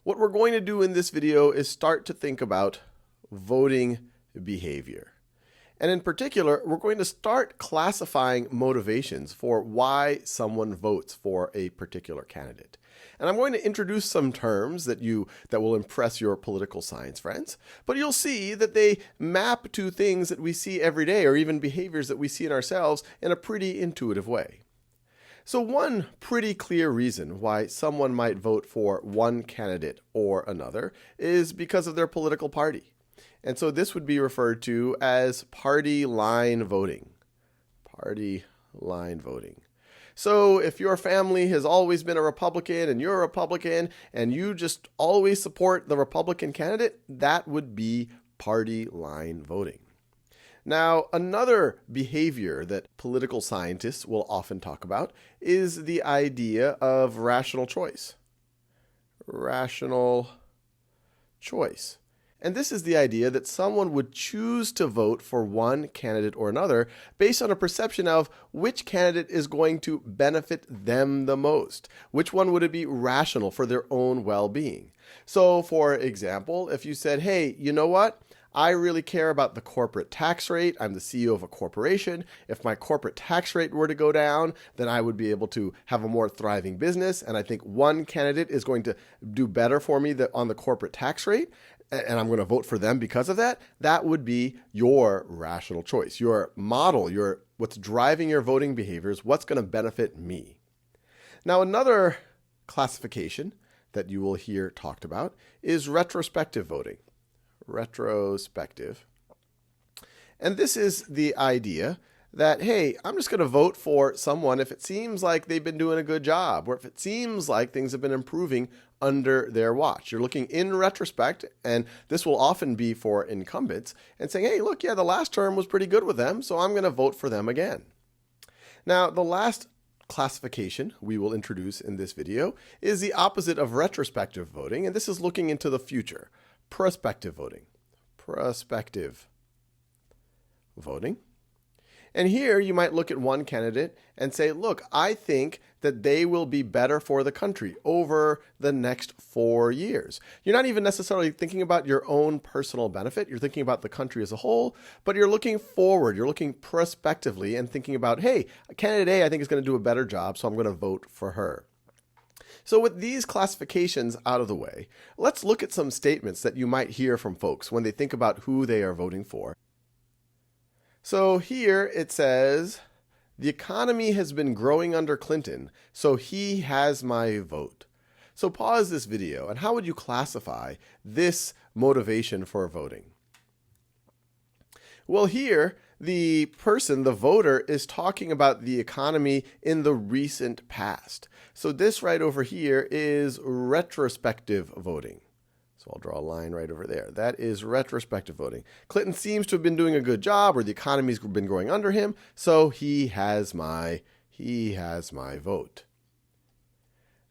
What we're going to do in this video is start to think about voting behavior. And in particular, we're going to start classifying motivations for why someone votes for a particular candidate. And I'm going to introduce some terms that will impress your political science friends, but you'll see that they map to things that we see every day or even behaviors that we see in ourselves in a pretty intuitive way. So one pretty clear reason why someone might vote for one candidate or another is because of their political party. And so this would be referred to as party line voting. Party line voting. So if your family has always been a Republican and you're a Republican and you just always support the Republican candidate, that would be party line voting. Now, another behavior that political scientists will often talk about is the idea of rational choice. Rational choice. And this is the idea that someone would choose to vote for one candidate or another based on a perception of which candidate is going to benefit them the most. Which one would it be rational for their own well-being? So, for example, if you said, hey, you know what? I really care about the corporate tax rate. I'm the CEO of a corporation. If my corporate tax rate were to go down, then I would be able to have a more thriving business. And I think one candidate is going to do better for me on the corporate tax rate, and I'm going to vote for them because of that. That would be your rational choice. Your model, what's driving your voting behaviors, what's going to benefit me. Now, another classification that you will hear talked about is retrospective voting. Retrospective. And this is the idea that, hey, I'm just going to vote for someone if it seems like they've been doing a good job or if it seems like things have been improving under their watch. You're looking in retrospect, and this will often be for incumbents, and saying, hey, look, yeah, the last term was pretty good with them, so I'm going to vote for them again. Now, the last classification we will introduce in this video is the opposite of retrospective voting, and this is looking into the future. Prospective voting. Prospective voting. And here you might look at one candidate and say, look, I think that they will be better for the country over the next 4 years. You're not even necessarily thinking about your own personal benefit. You're thinking about the country as a whole, but you're looking forward. You're looking prospectively and thinking about, hey, candidate A I think is going to do a better job, so I'm going to vote for her. So with these classifications out of the way, let's look at some statements that you might hear from folks when they think about who they are voting for. So here it says, the economy has been growing under Clinton, so he has my vote. So pause this video, and how would you classify this motivation for voting? Well, here, the voter, is talking about the economy in the recent past. So this right over here is retrospective voting. So I'll draw a line right over there. That is retrospective voting. Clinton seems to have been doing a good job, or the economy's been growing under him, so he has my vote.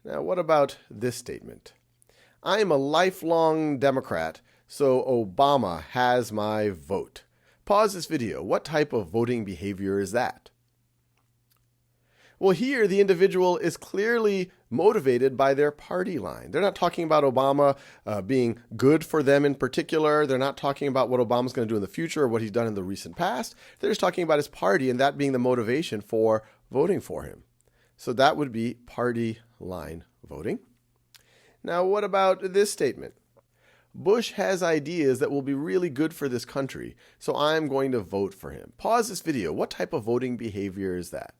Now, what about this statement? I am a lifelong Democrat, so Obama has my vote. Pause this video. What type of voting behavior is that? Well, here the individual is clearly motivated by their party line. They're not talking about Obama being good for them in particular. They're not talking about what Obama's going to do in the future or what he's done in the recent past. They're just talking about his party and that being the motivation for voting for him. So that would be party line voting. Now, what about this statement? Bush has ideas that will be really good for this country, so I'm going to vote for him. Pause this video. What type of voting behavior is that?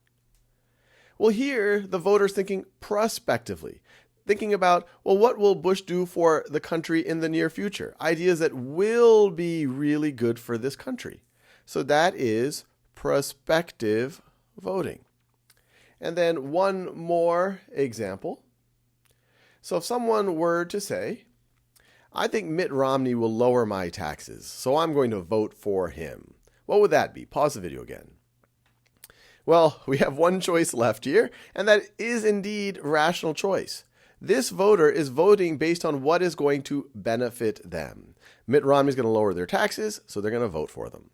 Well, here the voter's thinking prospectively, thinking about, well, what will Bush do for the country in the near future? Ideas that will be really good for this country. So that is prospective voting. And then one more example. So if someone were to say, I think Mitt Romney will lower my taxes, so I'm going to vote for him. What would that be? Pause the video again. Well, we have one choice left here, and that is indeed rational choice. This voter is voting based on what is going to benefit them. Mitt Romney is going to lower their taxes, so they're going to vote for them.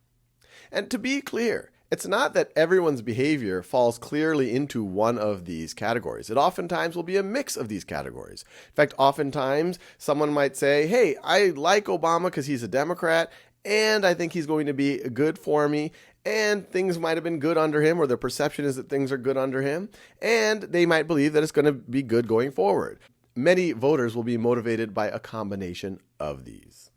And to be clear, It's not that everyone's behavior falls clearly into one of these categories. It oftentimes will be a mix of these categories. In fact, oftentimes someone might say, hey, I like Obama because he's a Democrat, and I think he's going to be good for me, and things might have been good under him, or the perception is that things are good under him, and they might believe that it's going to be good going forward. Many voters will be motivated by a combination of these.